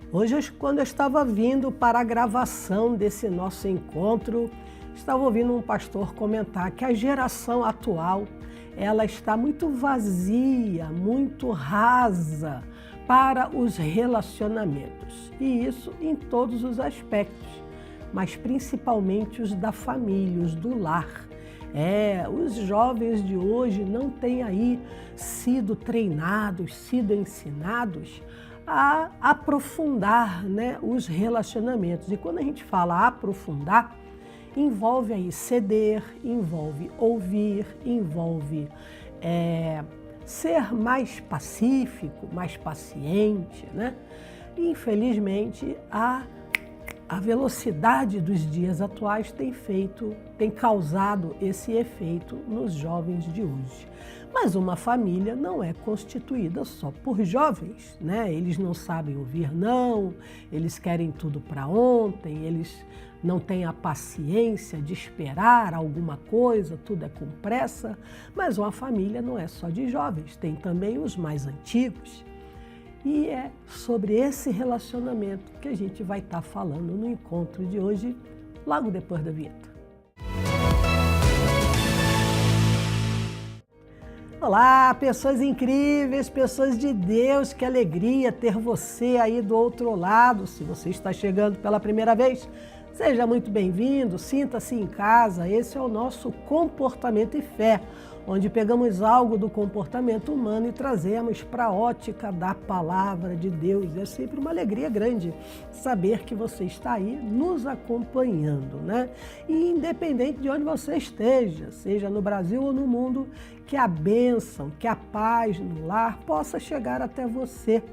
Hoje, quando eu estava vindo para a gravação desse nosso encontro, estava ouvindo um pastor comentar que a geração atual, ela está muito vazia, muito rasa para os relacionamentos. E isso em todos os aspectos, mas principalmente os da família, os do lar. Os jovens de hoje não têm aí sido treinados, sido ensinados a aprofundar, os relacionamentos. E quando a gente fala aprofundar, envolve aí ceder, envolve ouvir, envolve ser mais pacífico, mais paciente, E, infelizmente, a velocidade dos dias atuais tem causado esse efeito nos jovens de hoje. Mas uma família não é constituída só por jovens, Eles não sabem ouvir não, eles querem tudo para ontem, eles não têm a paciência de esperar alguma coisa, tudo é com pressa. Mas uma família não é só de jovens, tem também os mais antigos. E é sobre esse relacionamento que a gente vai estar falando no encontro de hoje, logo depois da vinheta. Olá, pessoas incríveis, pessoas de Deus, que alegria ter você aí do outro lado. Se você está chegando pela primeira vez, seja muito bem-vindo, sinta-se em casa. Esse é o nosso Comportamento e Fé, onde pegamos algo do comportamento humano e trazemos para a ótica da Palavra de Deus. É sempre uma alegria grande saber que você está aí nos acompanhando, E independente de onde você esteja, seja no Brasil ou no mundo, que a bênção, que a paz no lar possa chegar até você,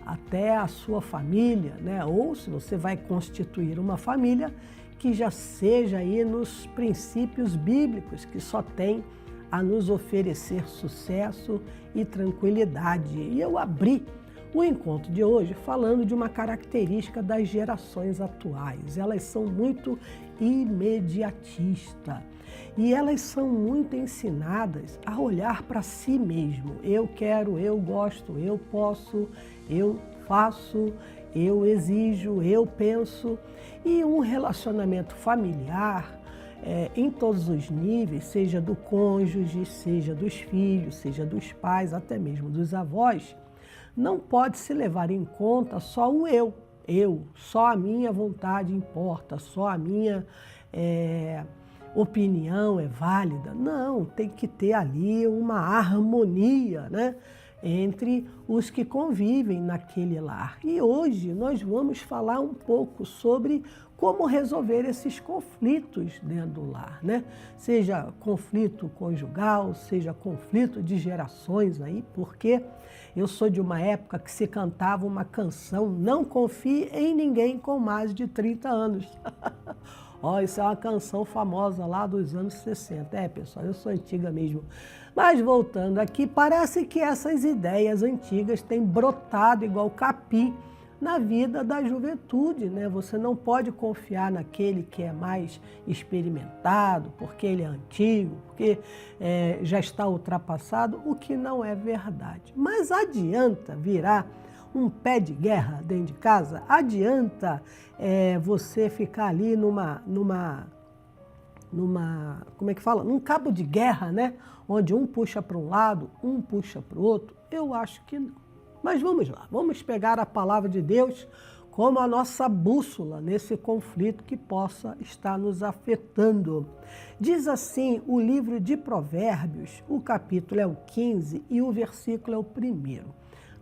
até a sua família, Ou se você vai constituir uma família, que já seja aí nos princípios bíblicos, que só tem a nos oferecer sucesso e tranquilidade. E eu abri o encontro de hoje falando de uma característica das gerações atuais. Elas são muito imediatistas e elas são muito ensinadas a olhar para si mesmo. Eu quero, eu gosto, eu posso, eu faço, eu exijo, eu penso. E um relacionamento familiar, em todos os níveis, seja do cônjuge, seja dos filhos, seja dos pais, até mesmo dos avós, não pode se levar em conta só o eu, só a minha vontade importa, só a minha opinião é válida. Não, tem que ter ali uma harmonia, entre os que convivem naquele lar. E hoje nós vamos falar um pouco sobre como resolver esses conflitos dentro do lar, Seja conflito conjugal, seja conflito de gerações aí, porque eu sou de uma época que se cantava uma canção, não confie em ninguém com mais de 30 anos. Isso é uma canção famosa lá dos anos 60. Pessoal, eu sou antiga mesmo. Mas voltando aqui, parece que essas ideias antigas têm brotado igual capim na vida da juventude, Você não pode confiar naquele que é mais experimentado, porque ele é antigo, porque já está ultrapassado, o que não é verdade. Mas adianta virar um pé de guerra dentro de casa? Adianta você ficar ali como é que fala? Num cabo de guerra, Onde um puxa para um lado, um puxa para o outro? Eu acho que não. Mas vamos lá, vamos pegar a palavra de Deus como a nossa bússola nesse conflito que possa estar nos afetando. Diz assim o livro de Provérbios, o capítulo é o 15 e o versículo é o 1º.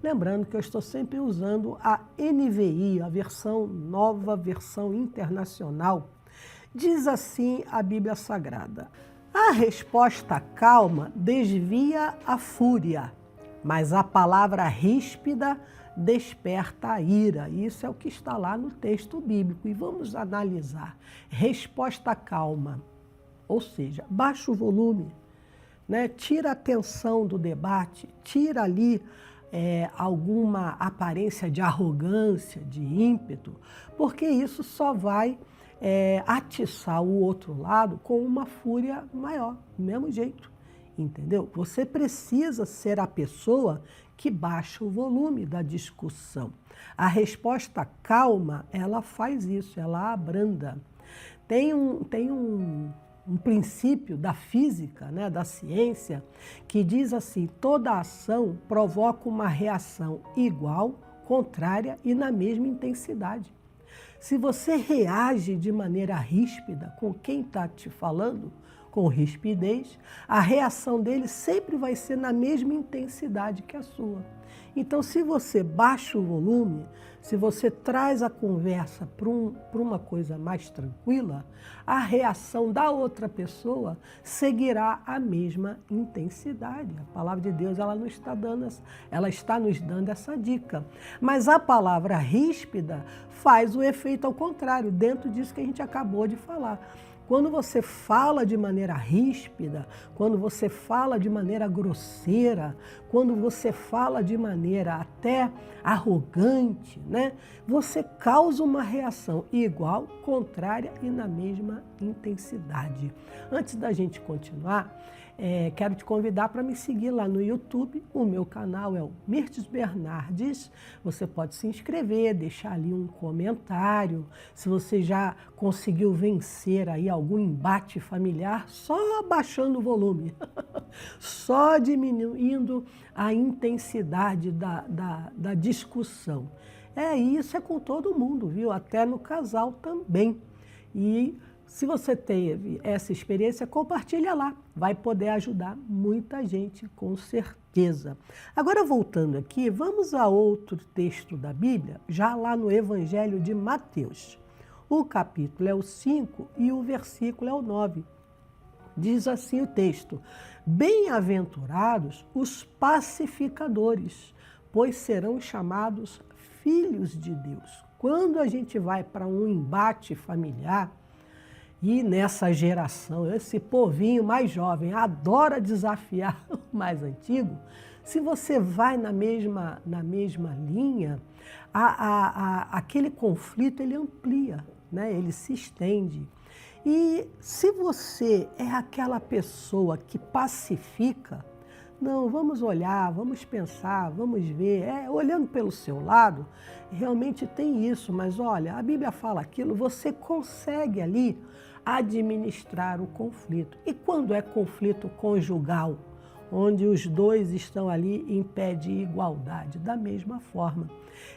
Lembrando que eu estou sempre usando a NVI, a versão nova, versão internacional. Diz assim a Bíblia Sagrada: a resposta calma desvia a fúria, mas a palavra ríspida desperta a ira. Isso é o que está lá no texto bíblico. E vamos analisar. Resposta calma, ou seja, baixa o volume, Tira a atenção do debate, tira ali alguma aparência de arrogância, de ímpeto, porque isso só vai atiçar o outro lado com uma fúria maior, do mesmo jeito. Entendeu? Você precisa ser a pessoa que baixa o volume da discussão. A resposta calma, ela faz isso, ela abranda. Tem um princípio da física, né, da ciência, que diz assim: toda ação provoca uma reação igual, contrária e na mesma intensidade. Se você reage de maneira ríspida com quem está te falando, com rispidez, a reação dele sempre vai ser na mesma intensidade que a sua. Então, se você baixa o volume, se você traz a conversa para uma coisa mais tranquila, a reação da outra pessoa seguirá a mesma intensidade. A palavra de Deus ela está nos dando essa dica. Mas a palavra ríspida faz o efeito ao contrário, dentro disso que a gente acabou de falar. Quando você fala de maneira ríspida, quando você fala de maneira grosseira, quando você fala de maneira até arrogante, né? Você causa uma reação igual, contrária e na mesma intensidade. Antes da gente continuar, quero te convidar para me seguir lá no YouTube. O meu canal é o Mirtes Bernardes. Você pode se inscrever, deixar ali um comentário. Se você já conseguiu vencer aí algum embate familiar, só abaixando o volume, só diminuindo a intensidade da discussão. Isso é com todo mundo, viu? Até no casal também. E se você teve essa experiência, compartilha lá. Vai poder ajudar muita gente, com certeza. Agora, voltando aqui, vamos a outro texto da Bíblia, já lá no Evangelho de Mateus. O capítulo é o 5 e o versículo é o 9. Diz assim o texto: bem-aventurados os pacificadores, pois serão chamados filhos de Deus. Quando a gente vai para um embate familiar, e nessa geração, esse povinho mais jovem adora desafiar o mais antigo, se você vai na mesma linha, aquele conflito ele amplia, né? Ele se estende. E se você é aquela pessoa que pacifica, não, vamos olhar, vamos pensar, vamos ver, olhando pelo seu lado, realmente tem isso, mas olha, a Bíblia fala aquilo, você consegue ali administrar o conflito. E quando é conflito conjugal, onde os dois estão ali em pé de igualdade, da mesma forma.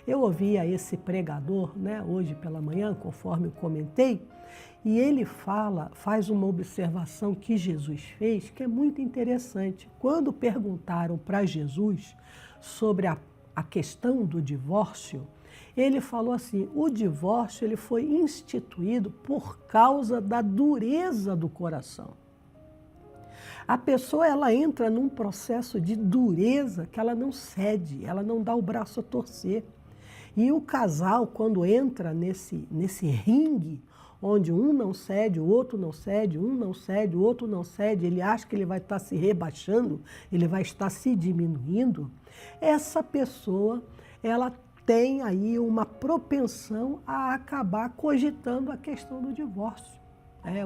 Eu ouvia esse pregador, né, hoje pela manhã, conforme eu comentei, e ele faz uma observação que Jesus fez, que é muito interessante. Quando perguntaram para Jesus sobre a questão do divórcio, ele falou assim: o divórcio ele foi instituído por causa da dureza do coração. A pessoa ela entra num processo de dureza que ela não cede, ela não dá o braço a torcer. E o casal, quando entra nesse ringue, onde um não cede, o outro não cede, um não cede, o outro não cede, ele acha que ele vai estar se rebaixando, ele vai estar se diminuindo, essa pessoa, ela tem aí uma propensão a acabar cogitando a questão do divórcio.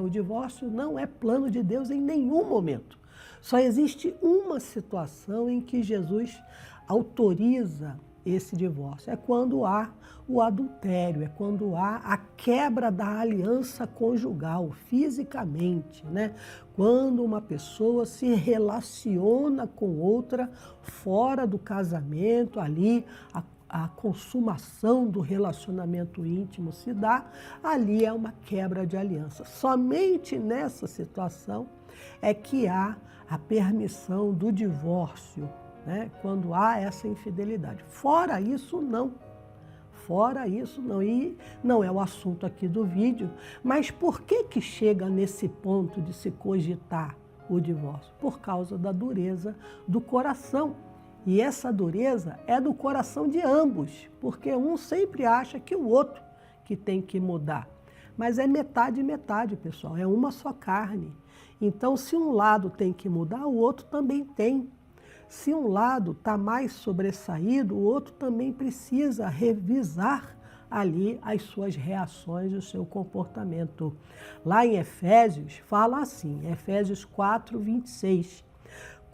O divórcio não é plano de Deus em nenhum momento. Só existe uma situação em que Jesus autoriza esse divórcio. É quando há o adultério, é quando há a quebra da aliança conjugal, fisicamente, né? Quando uma pessoa se relaciona com outra fora do casamento, ali a consumação do relacionamento íntimo se dá, ali é uma quebra de aliança. Somente nessa situação é que há a permissão do divórcio, né? Quando há essa infidelidade. Fora isso, não. Fora isso, não. E não é o assunto aqui do vídeo, mas por que chega nesse ponto de se cogitar o divórcio? Por causa da dureza do coração. E essa dureza é do coração de ambos, porque um sempre acha que o outro que tem que mudar. Mas é metade e metade, pessoal, é uma só carne. Então, se um lado tem que mudar, o outro também tem. Se um lado está mais sobressaído, o outro também precisa revisar ali as suas reações e o seu comportamento. Lá em Efésios, fala assim, Efésios 4, 26.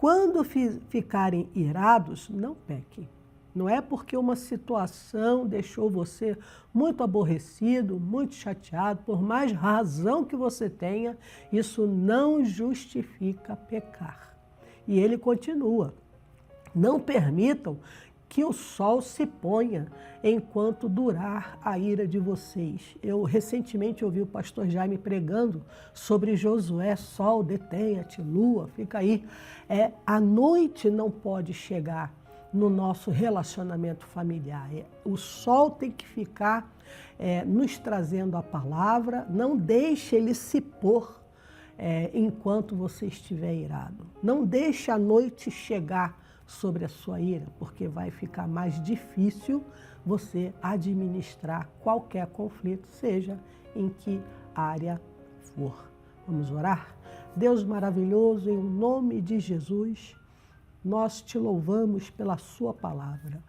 Quando ficarem irados, não pequem. Não é porque uma situação deixou você muito aborrecido, muito chateado, por mais razão que você tenha, isso não justifica pecar. E ele continua: não permitam que o sol se ponha enquanto durar a ira de vocês. Eu recentemente ouvi o pastor Jaime pregando sobre Josué: sol, detenha-te, lua, fica aí. A noite não pode chegar no nosso relacionamento familiar. O sol tem que ficar nos trazendo a palavra, não deixe ele se pôr enquanto você estiver irado. Não deixe a noite chegar sobre a sua ira, porque vai ficar mais difícil você administrar qualquer conflito, seja em que área for. Vamos orar? Deus maravilhoso, em nome de Jesus, nós te louvamos pela sua palavra.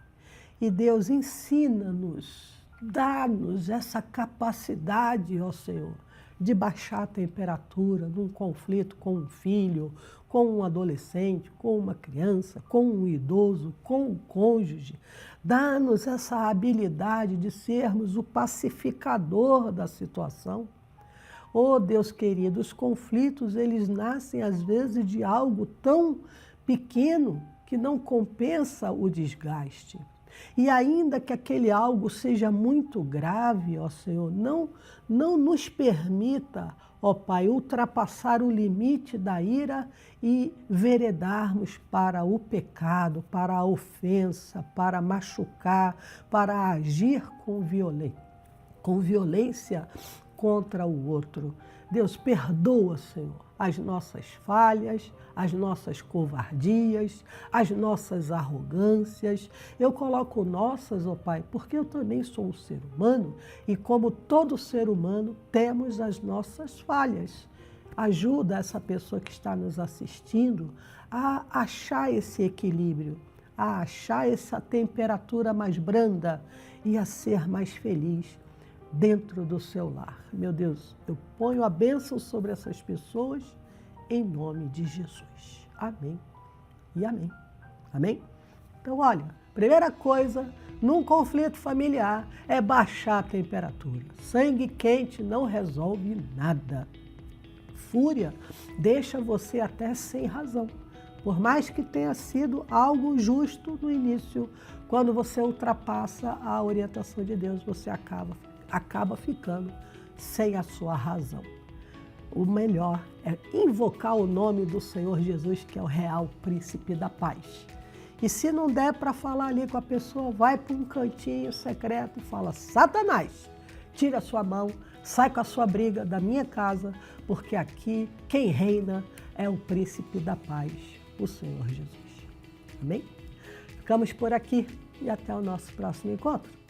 E Deus, ensina-nos, dá-nos essa capacidade, ó Senhor, de baixar a temperatura num conflito com um filho, com um adolescente, com uma criança, com um idoso, com um cônjuge. Dá-nos essa habilidade de sermos o pacificador da situação. Oh Deus querido, os conflitos, eles nascem às vezes de algo tão pequeno que não compensa o desgaste. E ainda que aquele algo seja muito grave, ó Senhor, não nos permita, ó Pai, ultrapassar o limite da ira e veredarmos para o pecado, para a ofensa, para machucar, para agir com violência contra o outro. Deus, perdoa, Senhor, as nossas falhas, as nossas covardias, as nossas arrogâncias. Eu coloco nossas, ó Pai, porque eu também sou um ser humano e, como todo ser humano, temos as nossas falhas. Ajuda essa pessoa que está nos assistindo a achar esse equilíbrio, a achar essa temperatura mais branda e a ser mais feliz dentro do seu lar. Meu Deus, eu ponho a bênção sobre essas pessoas em nome de Jesus. Amém e amém. Amém? Então, olha, primeira coisa, num conflito familiar, é baixar a temperatura. Sangue quente não resolve nada. Fúria deixa você até sem razão. Por mais que tenha sido algo justo no início, quando você ultrapassa a orientação de Deus, você acaba ficando sem a sua razão. O melhor é invocar o nome do Senhor Jesus, que é o real príncipe da paz. E se não der para falar ali com a pessoa, vai para um cantinho secreto e fala: Satanás, tira a sua mão, sai com a sua briga da minha casa, porque aqui quem reina é o príncipe da paz, o Senhor Jesus. Amém? Ficamos por aqui e até o nosso próximo encontro.